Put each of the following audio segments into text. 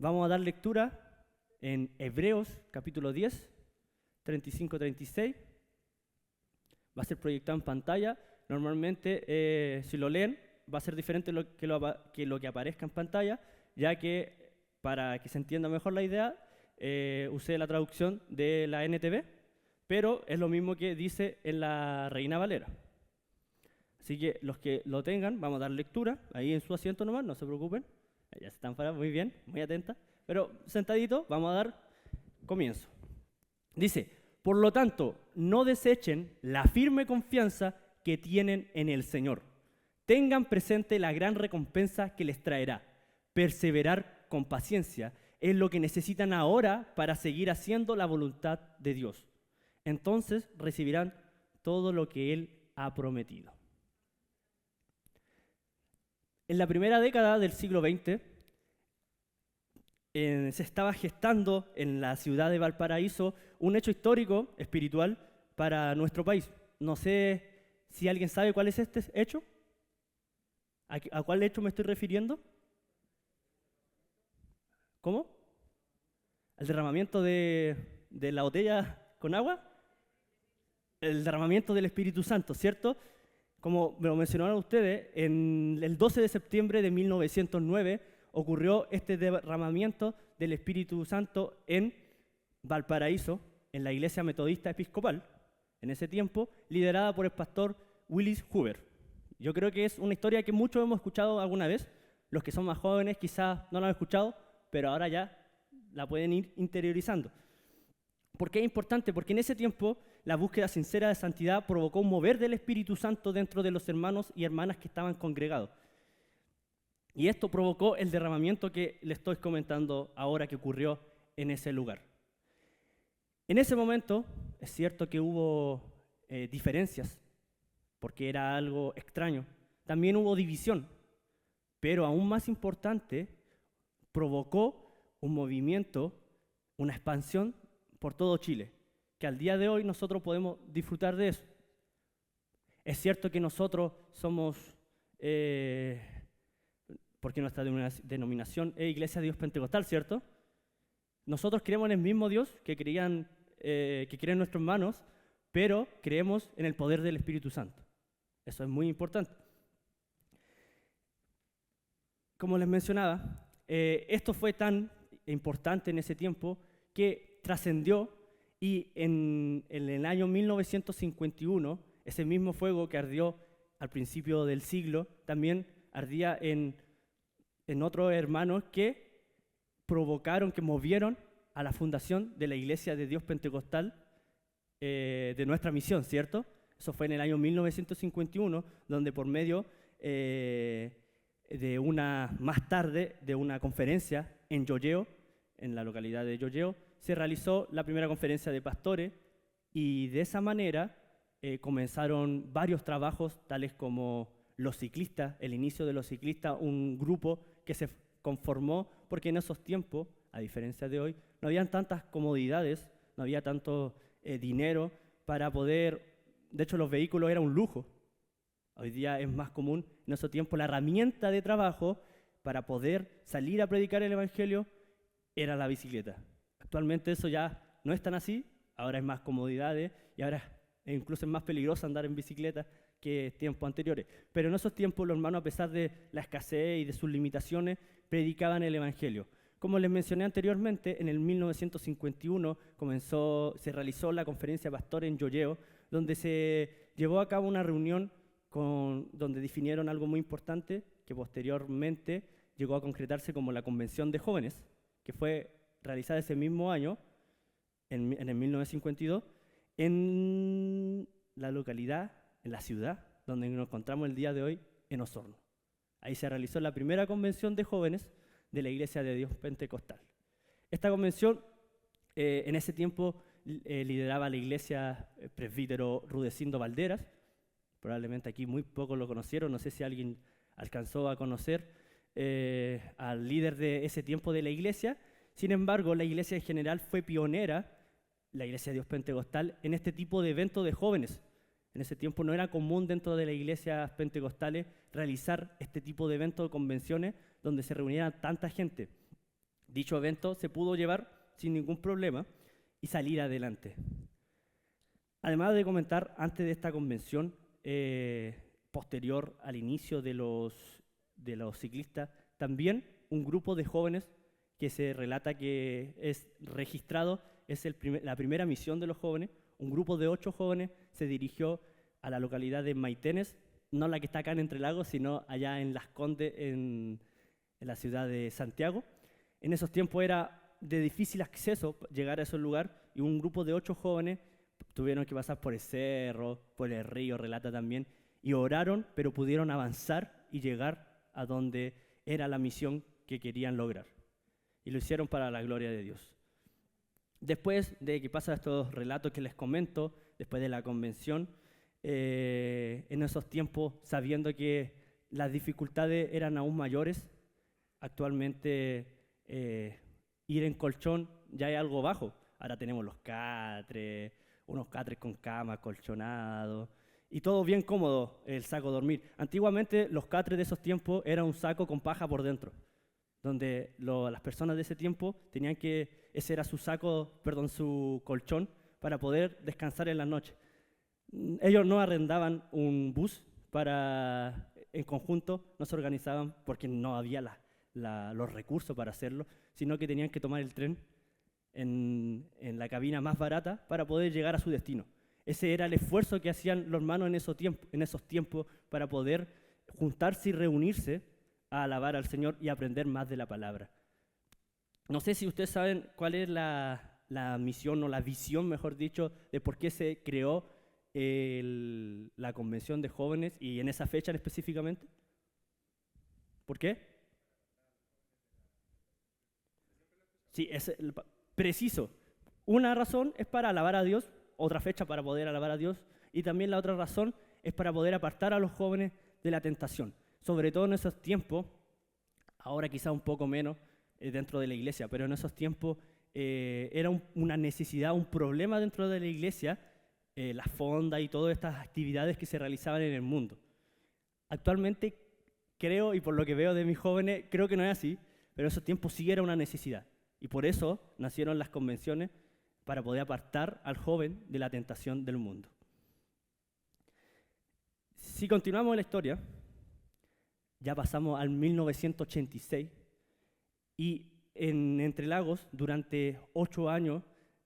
Vamos a dar lectura en Hebreos capítulo 10, 35-36. Va a ser proyectado en pantalla. Normalmente, si lo leen, va a ser diferente que lo que aparezca en pantalla, ya que para que se entienda mejor la idea, usé la traducción de la NTV, pero es lo mismo que dice en la Reina Valera. Así que los que lo tengan, vamos a dar lectura, ahí en su asiento nomás, no se preocupen. Ya se están parados, muy bien, muy atenta. Pero sentadito, vamos a dar comienzo. Dice, por lo tanto, no desechen la firme confianza que tienen en el Señor. Tengan presente la gran recompensa que les traerá. Perseverar con paciencia es lo que necesitan ahora para seguir haciendo la voluntad de Dios. Entonces recibirán todo lo que Él ha prometido. En la primera década del siglo XX, se estaba gestando en la ciudad de Valparaíso un hecho histórico, espiritual, para nuestro país. No sé si alguien sabe cuál es este hecho. ¿A cuál hecho me estoy refiriendo? ¿Cómo? ¿El derramamiento de la botella con agua? El derramamiento del Espíritu Santo, ¿cierto? Como me lo mencionaron ustedes, en el 12 de septiembre de 1909 ocurrió este derramamiento del Espíritu Santo en Valparaíso, en la Iglesia Metodista Episcopal, en ese tiempo, liderada por el pastor Willis Hoover. Yo creo que es una historia que muchos hemos escuchado alguna vez. Los que son más jóvenes quizás no la han escuchado, pero ahora ya la pueden ir interiorizando. ¿Por qué es importante? Porque en ese tiempo la búsqueda sincera de santidad provocó un mover del Espíritu Santo dentro de los hermanos y hermanas que estaban congregados. Y esto provocó el derramamiento que les estoy comentando ahora que ocurrió en ese lugar. En ese momento es cierto que hubo diferencias, porque era algo extraño. También hubo división, pero aún más importante, provocó un movimiento, una expansión por todo Chile, que al día de hoy nosotros podemos disfrutar de eso. Es cierto que nosotros somos, porque nuestra denominación es Iglesia de Dios Pentecostal, ¿cierto? Nosotros creemos en el mismo Dios que creen nuestros hermanos, pero creemos en el poder del Espíritu Santo. Eso es muy importante. Como les mencionaba, esto fue tan importante en ese tiempo que trascendió y en el año 1951, ese mismo fuego que ardió al principio del siglo, también ardía en otros hermanos que provocaron, que movieron a la fundación de la Iglesia de Dios Pentecostal de nuestra misión, ¿cierto? Eso fue en el año 1951, donde por medio más tarde de una conferencia en Yoyeo, en la localidad de Yoyeo, se realizó la primera conferencia de pastores y de esa manera comenzaron varios trabajos, tales como los ciclistas, el inicio de los ciclistas, un grupo que se conformó porque en esos tiempos, a diferencia de hoy, no habían tantas comodidades, no había tanto dinero para poder, de hecho los vehículos eran un lujo. Hoy día es más común, en esos tiempos la herramienta de trabajo para poder salir a predicar el Evangelio era la bicicleta. Actualmente eso ya no es tan así, ahora es más comodidades y ahora incluso es más peligroso andar en bicicleta que tiempos anteriores. Pero en esos tiempos los hermanos, a pesar de la escasez y de sus limitaciones, predicaban el Evangelio. Como les mencioné anteriormente, en el 1951 se realizó la conferencia de pastores en Yoyeo, donde se llevó a cabo una reunión donde definieron algo muy importante que posteriormente llegó a concretarse como la Convención de Jóvenes, que fue realizada ese mismo año, en el 1952, en la localidad, en la ciudad, donde nos encontramos el día de hoy, en Osorno. Ahí se realizó la primera convención de jóvenes de la Iglesia de Dios Pentecostal. Esta convención, en ese tiempo, lideraba la iglesia presbítero Rudecindo Valderas. Probablemente aquí muy pocos lo conocieron, no sé si alguien alcanzó a conocer al líder de ese tiempo de la iglesia. Sin embargo, la iglesia en general fue pionera, la Iglesia de Dios Pentecostal, en este tipo de eventos de jóvenes. En ese tiempo no era común dentro de las iglesias pentecostales realizar este tipo de eventos, de convenciones, donde se reuniera tanta gente. Dicho evento se pudo llevar sin ningún problema y salir adelante. Además de comentar, antes de esta convención, posterior al inicio de los ciclistas, también un grupo de jóvenes que se relata que es registrado, es la primera misión de los jóvenes. Un grupo de 8 jóvenes se dirigió a la localidad de Maitenes, no la que está acá en Entre Lagos, sino allá en Las Condes, en la ciudad de Santiago. En esos tiempos era de difícil acceso llegar a ese lugar y un grupo de 8 jóvenes tuvieron que pasar por el cerro, por el río, relata también, y oraron, pero pudieron avanzar y llegar a donde era la misión que querían lograr. Y lo hicieron para la gloria de Dios. Después de que pasan estos relatos que les comento, después de la convención, en esos tiempos, sabiendo que las dificultades eran aún mayores, actualmente ir en colchón ya es algo bajo. Ahora tenemos los catres, unos catres con cama, colchonado, y todo bien cómodo, el saco de dormir. Antiguamente los catres de esos tiempos era un saco con paja por dentro, donde las personas de ese tiempo tenían que, ese era su saco, perdón, su colchón, para poder descansar en la noche. Ellos no arrendaban un bus en conjunto, no se organizaban porque no había los recursos para hacerlo, sino que tenían que tomar el tren en la cabina más barata para poder llegar a su destino. Ese era el esfuerzo que hacían los hermanos en esos tiempos para poder juntarse y reunirse a alabar al Señor y aprender más de la palabra. No sé si ustedes saben cuál es la misión o la visión, mejor dicho, de por qué se creó la convención de jóvenes y en esa fecha específicamente. ¿Por qué? Sí, es preciso. Una razón es para alabar a Dios, otra fecha para poder alabar a Dios, y también la otra razón es para poder apartar a los jóvenes de la tentación. Sobre todo en esos tiempos, ahora quizá un poco menos dentro de la iglesia, pero en esos tiempos era una necesidad, un problema dentro de la iglesia, las fondas y todas estas actividades que se realizaban en el mundo. Actualmente creo, y por lo que veo de mis jóvenes, creo que no es así, pero en esos tiempos sí era una necesidad. Y por eso nacieron las convenciones para poder apartar al joven de la tentación del mundo. Si continuamos la historia, ya pasamos al 1986 y en Entre Lagos durante 8 años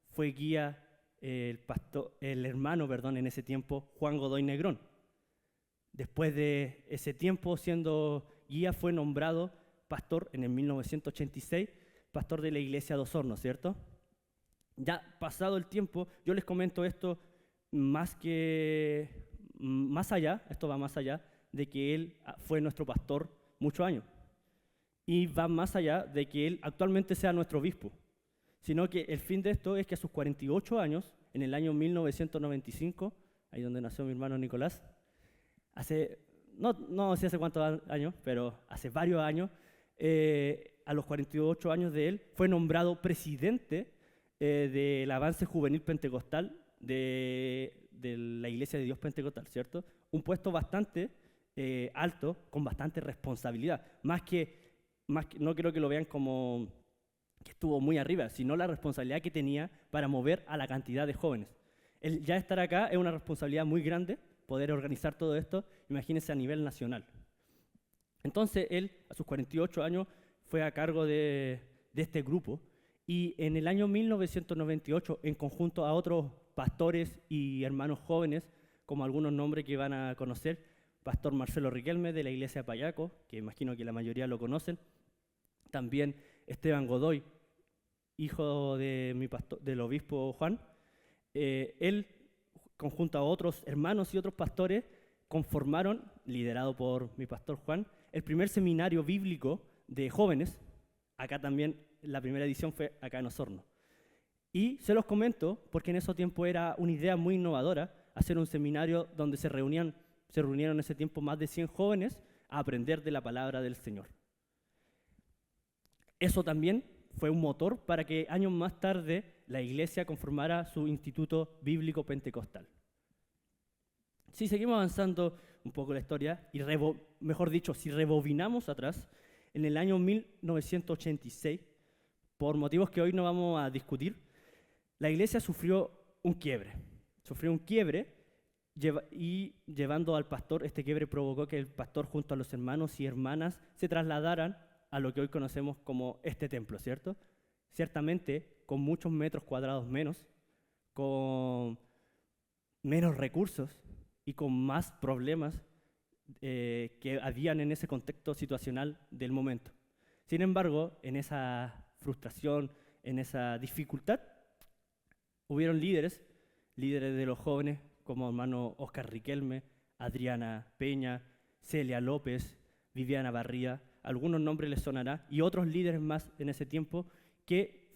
fue guía el hermano en ese tiempo, Juan Godoy Negrón. Después de ese tiempo siendo guía fue nombrado pastor en el 1986, pastor de la iglesia de Osorno, ¿cierto? Ya pasado el tiempo, yo les comento esto esto va más allá de que él fue nuestro pastor muchos años. Y va más allá de que él actualmente sea nuestro obispo, sino que el fin de esto es que a sus 48 años, en el año 1995, ahí donde nació mi hermano Nicolás, no sé hace cuántos años, pero hace varios años, a los 48 años de él, fue nombrado presidente del Avance Juvenil Pentecostal de la Iglesia de Dios Pentecostal, ¿cierto? Un puesto bastante alto, con bastante responsabilidad. Más que no creo que lo vean como que estuvo muy arriba, sino la responsabilidad que tenía para mover a la cantidad de jóvenes. El ya estar acá es una responsabilidad muy grande, poder organizar todo esto, imagínense a nivel nacional. Entonces él, a sus 48 años, fue a cargo de este grupo y en el año 1998, en conjunto a otros pastores y hermanos jóvenes, como algunos nombres que van a conocer, Pastor Marcelo Riquelme de la iglesia de Payaco, que imagino que la mayoría lo conocen, también Esteban Godoy, hijo del obispo Juan, él, conjunto a otros hermanos y otros pastores, conformaron, liderado por mi pastor Juan, el primer seminario bíblico de jóvenes. Acá también, la primera edición fue acá en Osorno. Y se los comento porque en ese tiempo era una idea muy innovadora hacer un seminario donde se reunieron en ese tiempo más de 100 jóvenes a aprender de la palabra del Señor. Eso también fue un motor para que años más tarde la iglesia conformara su Instituto Bíblico Pentecostal. Si seguimos avanzando un poco la historia, y mejor dicho, si rebobinamos atrás, en el año 1986, por motivos que hoy no vamos a discutir, la iglesia sufrió un quiebre. Sufrió un quiebre y llevando al pastor, este quiebre provocó que el pastor junto a los hermanos y hermanas se trasladaran a lo que hoy conocemos como este templo, ¿cierto? Ciertamente con muchos metros cuadrados menos, con menos recursos y con más problemas que habían en ese contexto situacional del momento. Sin embargo, en esa frustración, en esa dificultad, hubieron líderes de los jóvenes como hermano Oscar Riquelme, Adriana Peña, Celia López, Viviana Barría, algunos nombres les sonará, y otros líderes más en ese tiempo que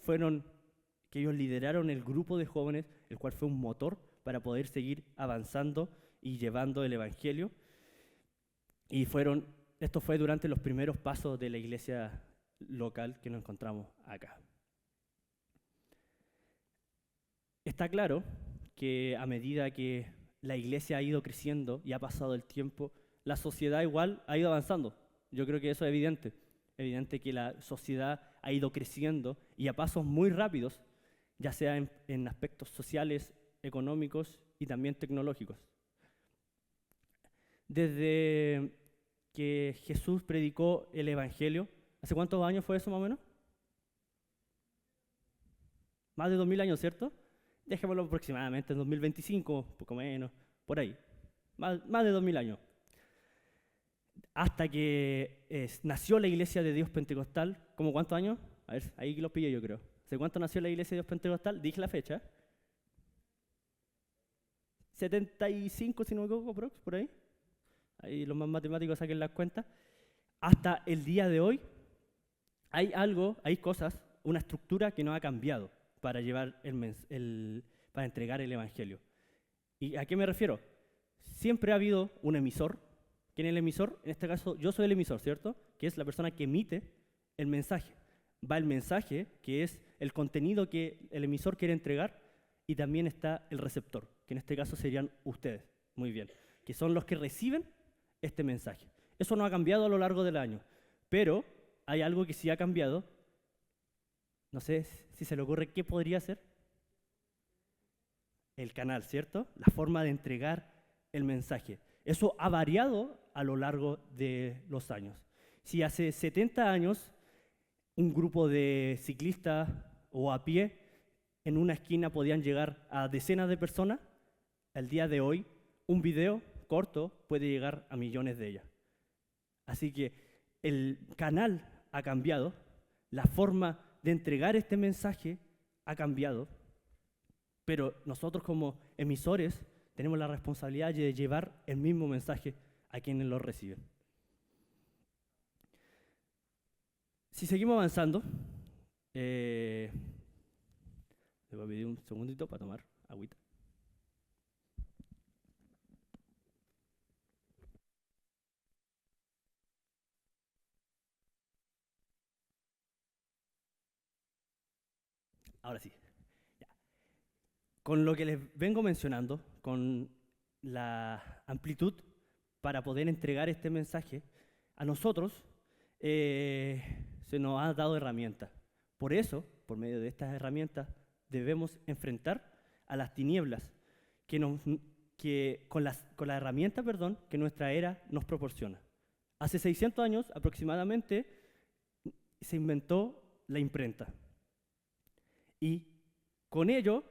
ellos lideraron el grupo de jóvenes, el cual fue un motor para poder seguir avanzando y llevando el Evangelio. Y esto fue durante los primeros pasos de la iglesia local que nos encontramos acá. Está claro que a medida que la iglesia ha ido creciendo y ha pasado el tiempo, la sociedad igual ha ido avanzando. Yo creo que eso es evidente. Evidente que la sociedad ha ido creciendo y a pasos muy rápidos, ya sea en aspectos sociales, económicos y también tecnológicos. Desde que Jesús predicó el Evangelio, ¿hace cuántos años fue eso más o menos? Más de 2000 años, ¿cierto? Dejémoslo aproximadamente en 2025, poco menos, por ahí. Más de 2000 años. Hasta que nació la Iglesia de Dios Pentecostal, ¿cómo cuántos años? A ver, ahí lo pillé yo creo. ¿Hace cuánto nació la Iglesia de Dios Pentecostal? Dije la fecha. 75, si no me equivoco, por ahí. Ahí los más matemáticos saquen las cuentas. Hasta el día de hoy hay cosas, una estructura que no ha cambiado para para entregar el Evangelio. ¿Y a qué me refiero? Siempre ha habido un emisor. ¿Quién es el emisor? En este caso, yo soy el emisor, ¿cierto? Que es la persona que emite el mensaje. Va el mensaje, que es el contenido que el emisor quiere entregar, y también está el receptor, que en este caso serían ustedes, muy bien, que son los que reciben este mensaje. Eso no ha cambiado a lo largo del año, pero hay algo que sí ha cambiado. No sé si se le ocurre qué podría ser. El canal, ¿cierto? La forma de entregar el mensaje. Eso ha variado a lo largo de los años. Si hace 70 años un grupo de ciclistas o a pie en una esquina podían llegar a decenas de personas, al día de hoy un video corto puede llegar a millones de ellas. Así que el canal ha cambiado, la forma de entregar este mensaje ha cambiado, pero nosotros como emisores tenemos la responsabilidad de llevar el mismo mensaje a quienes lo reciben. Si seguimos avanzando, le voy a pedir un segundito para tomar agüita. Ahora sí. Ya. Con lo que les vengo mencionando, con la amplitud para poder entregar este mensaje, a nosotros se nos ha dado herramientas. Por eso, por medio de estas herramientas, debemos enfrentar a las tinieblas con la herramienta, que nuestra era nos proporciona. Hace 600 años aproximadamente se inventó la imprenta. Y con ello,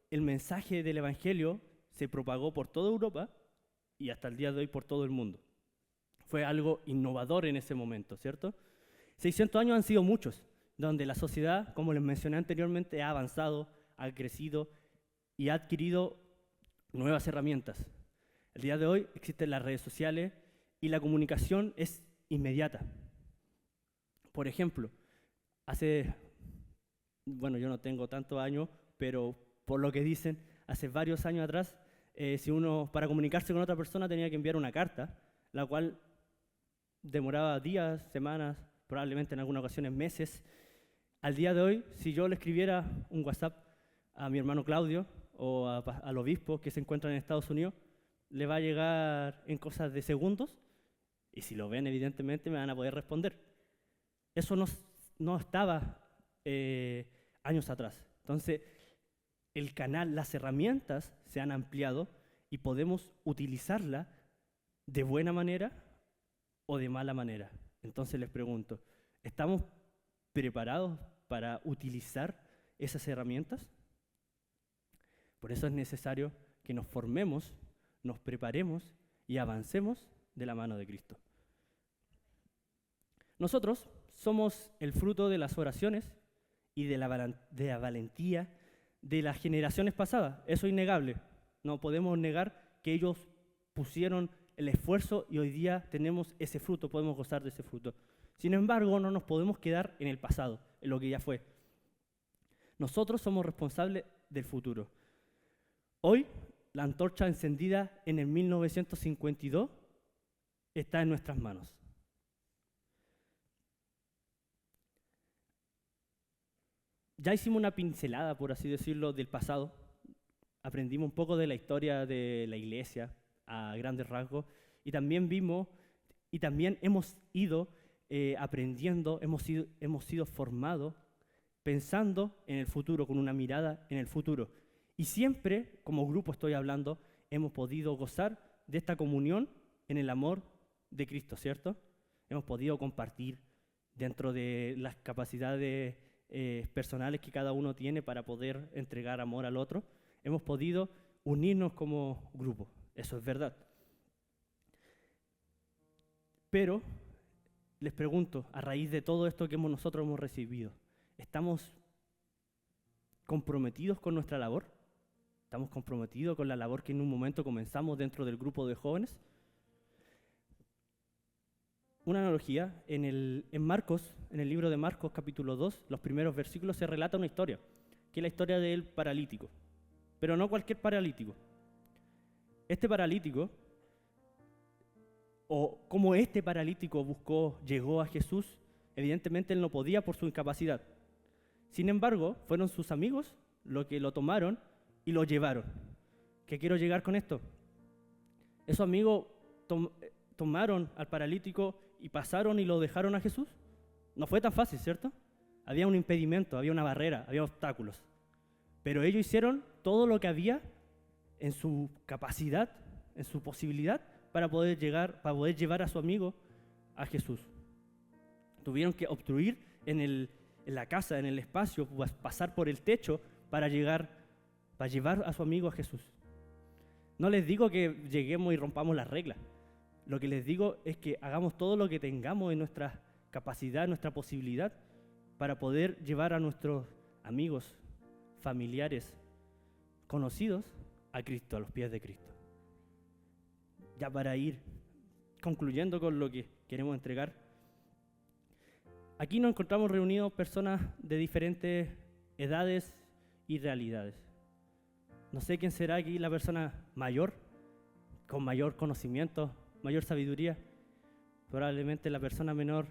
el mensaje del Evangelio se propagó por toda Europa y hasta el día de hoy por todo el mundo. Fue algo innovador en ese momento, ¿cierto? 600 años han sido muchos, donde la sociedad, como les mencioné anteriormente, ha avanzado, ha crecido y ha adquirido nuevas herramientas. El día de hoy existen las redes sociales y la comunicación es inmediata. Por ejemplo, yo no tengo tantos años, pero por lo que dicen, hace varios años atrás, si uno para comunicarse con otra persona tenía que enviar una carta, la cual demoraba días, semanas, probablemente en algunas ocasiones meses. Al día de hoy, si yo le escribiera un WhatsApp a mi hermano Claudio o al obispo que se encuentra en Estados Unidos, le va a llegar en cosas de segundos y si lo ven, evidentemente, me van a poder responder. Eso no estaba años atrás. Entonces, el canal, las herramientas se han ampliado y podemos utilizarla de buena manera o de mala manera. Entonces les pregunto, ¿estamos preparados para utilizar esas herramientas? Por eso es necesario que nos formemos, nos preparemos y avancemos de la mano de Cristo. Nosotros somos el fruto de las oraciones y de la valentía de las generaciones pasadas. Eso es innegable. No podemos negar que ellos pusieron el esfuerzo y hoy día tenemos ese fruto, podemos gozar de ese fruto. Sin embargo, no nos podemos quedar en el pasado, en lo que ya fue. Nosotros somos responsables del futuro. Hoy, la antorcha encendida en el 1952 está en nuestras manos. Ya hicimos una pincelada, por así decirlo, del pasado. Aprendimos un poco de la historia de la iglesia a grandes rasgos y también vimos y también hemos ido aprendiendo, hemos sido formados pensando en el futuro, con una mirada en el futuro. Y siempre, como grupo estoy hablando, hemos podido gozar de esta comunión en el amor de Cristo, ¿cierto? Hemos podido compartir dentro de las capacidades personales que cada uno tiene para poder entregar amor al otro. Hemos podido unirnos como grupo, eso es verdad. Pero les pregunto, a raíz de todo esto que nosotros hemos recibido, ¿estamos comprometidos con nuestra labor? ¿Estamos comprometidos con la labor que en un momento comenzamos dentro del grupo de jóvenes? Una analogía, en Marcos, en el libro de Marcos capítulo 2, los primeros versículos se relata una historia, que es la historia del paralítico, pero no cualquier paralítico. Este paralítico, o como este paralítico llegó a Jesús, evidentemente él no podía por su incapacidad. Sin embargo, fueron sus amigos los que lo tomaron y lo llevaron. ¿Qué quiero llegar con esto? Esos amigos tomaron al paralítico y pasaron y lo dejaron a Jesús. No fue tan fácil, ¿cierto? Había un impedimento, había una barrera, había obstáculos. Pero ellos hicieron todo lo que había en su capacidad, en su posibilidad, para poder llevar a su amigo a Jesús. Tuvieron que obstruir en la casa, en el espacio, pasar por el techo para llevar a su amigo a Jesús. No les digo que lleguemos y rompamos las reglas. Lo que les digo es que hagamos todo lo que tengamos en nuestra capacidad, en nuestra posibilidad, para poder llevar a nuestros amigos, familiares, conocidos, a Cristo, a los pies de Cristo. Ya para ir concluyendo con lo que queremos entregar, aquí nos encontramos reunidos personas de diferentes edades y realidades. No sé quién será aquí la persona mayor, con mayor conocimiento, mayor sabiduría. Probablemente la persona menor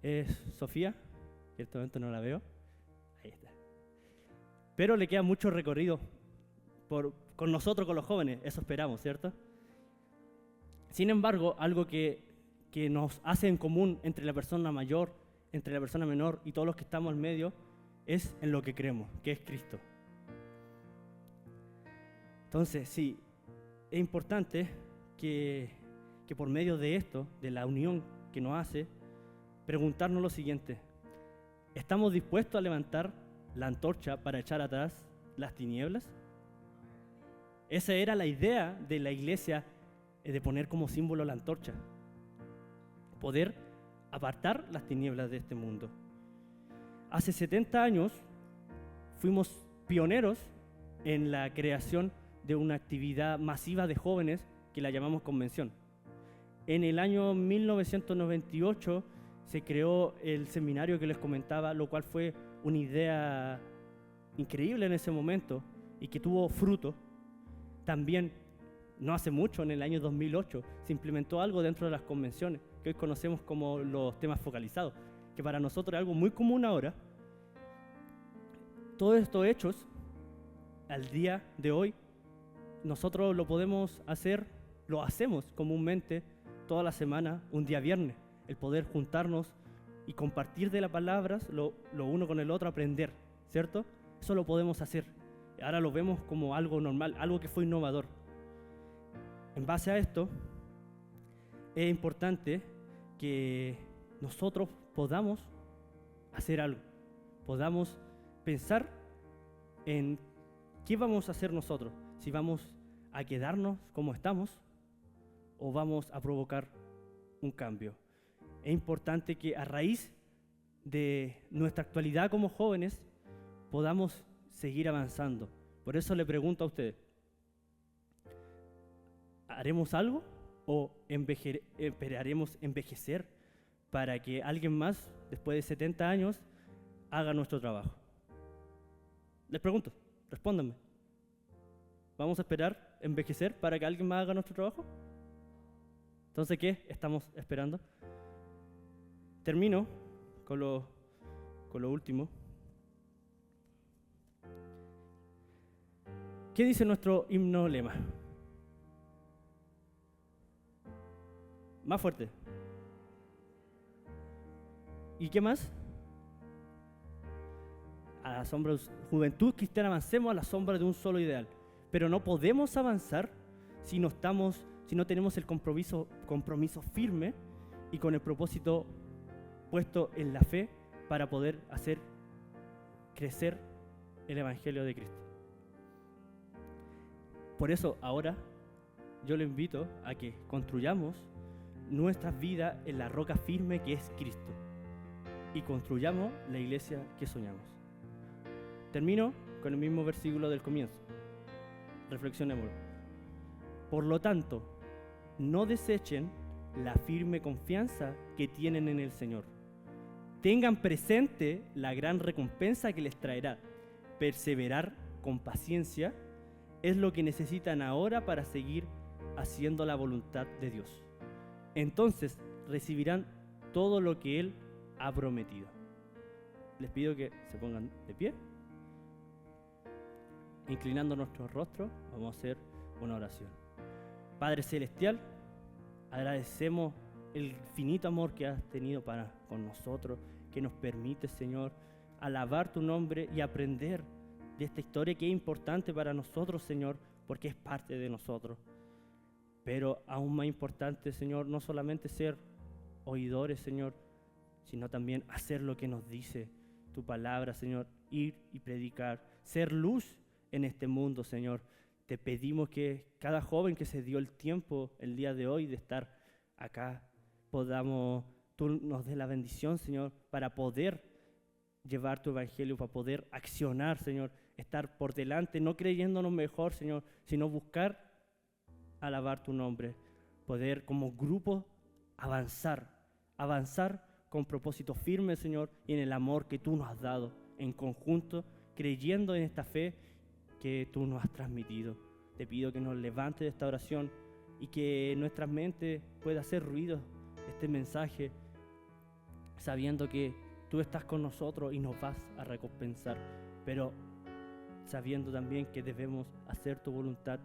es Sofía, en este momento no la veo. Ahí está. Pero le queda mucho recorrido con nosotros, con los jóvenes, eso esperamos, ¿cierto? Sin embargo, algo que nos hace en común entre la persona mayor, entre la persona menor y todos los que estamos en medio, es en lo que creemos, que es Cristo. Entonces, sí, es importante que por medio de esto, de la unión que nos hace, preguntarnos lo siguiente: ¿estamos dispuestos a levantar la antorcha para echar atrás las tinieblas? Esa era la idea de la iglesia, de poner como símbolo la antorcha, poder apartar las tinieblas de este mundo. Hace 70 años fuimos pioneros en la creación de una actividad masiva de jóvenes que la llamamos convención. En el año 1998 se creó el seminario que les comentaba, lo cual fue una idea increíble en ese momento y que tuvo fruto. También, no hace mucho, en el año 2008, se implementó algo dentro de las convenciones, que hoy conocemos como los temas focalizados, que para nosotros es algo muy común ahora. Todos estos hechos, al día de hoy, nosotros lo podemos hacer, lo hacemos comúnmente toda la semana, un día viernes, el poder juntarnos y compartir de las palabras, lo uno con el otro, aprender, ¿cierto? Eso lo podemos hacer. Ahora lo vemos como algo normal, algo que fue innovador. En base a esto, es importante que nosotros podamos hacer algo, podamos pensar en qué vamos a hacer nosotros, si vamos a quedarnos como estamos o vamos a provocar un cambio. Es importante que a raíz de nuestra actualidad como jóvenes podamos seguir avanzando. Por eso le pregunto a ustedes, ¿haremos algo o esperaremos envejecer para que alguien más, después de 70 años, haga nuestro trabajo? Les pregunto, respóndanme. ¿Vamos a esperar envejecer para que alguien más haga nuestro trabajo? Entonces, ¿qué estamos esperando? Termino con lo último. ¿Qué dice nuestro himno lema? Más fuerte. ¿Y qué más? A la sombra de juventud cristiana avancemos a la sombra de un solo ideal. Pero no podemos avanzar si no tenemos el compromiso firme y con el propósito puesto en la fe para poder hacer crecer el Evangelio de Cristo. Por eso ahora yo le invito a que construyamos nuestras vidas en la roca firme que es Cristo y construyamos la iglesia que soñamos. Termino con el mismo versículo del comienzo. Reflexionemos. Por lo tanto, no desechen la firme confianza que tienen en el Señor. Tengan presente la gran recompensa que les traerá. Perseverar con paciencia es lo que necesitan ahora para seguir haciendo la voluntad de Dios. Entonces recibirán todo lo que Él ha prometido. Les pido que se pongan de pie. Inclinando nuestros rostros, vamos a hacer una oración. Padre Celestial, agradecemos el infinito amor que has tenido para con nosotros, que nos permite, Señor, alabar tu nombre y aprender de esta historia que es importante para nosotros, Señor, porque es parte de nosotros. Pero aún más importante, Señor, no solamente ser oidores, Señor, sino también hacer lo que nos dice tu palabra, Señor, ir y predicar, ser luz en este mundo, Señor. Te pedimos que cada joven que se dio el tiempo el día de hoy de estar acá, tú nos des la bendición, Señor, para poder llevar tu evangelio, para poder accionar, Señor, estar por delante, no creyéndonos mejor, Señor, sino buscar alabar tu nombre, poder como grupo avanzar con propósito firme, Señor, y en el amor que tú nos has dado, en conjunto, creyendo en esta fe que tú nos has transmitido. Te pido que nos levantes de esta oración y que en nuestras mentes pueda hacer ruido este mensaje, sabiendo que tú estás con nosotros y nos vas a recompensar, pero sabiendo también que debemos hacer tu voluntad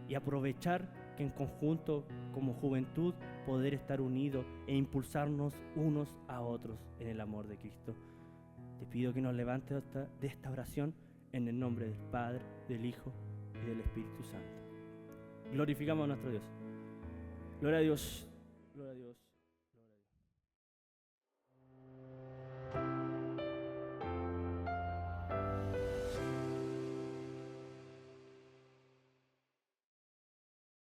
y aprovechar que en conjunto, como juventud, poder estar unidos e impulsarnos unos a otros en el amor de Cristo. Te pido que nos levantes de esta oración en el nombre del Padre, del Hijo y del Espíritu Santo. Glorificamos a nuestro Dios. Gloria a Dios. Gloria a Dios.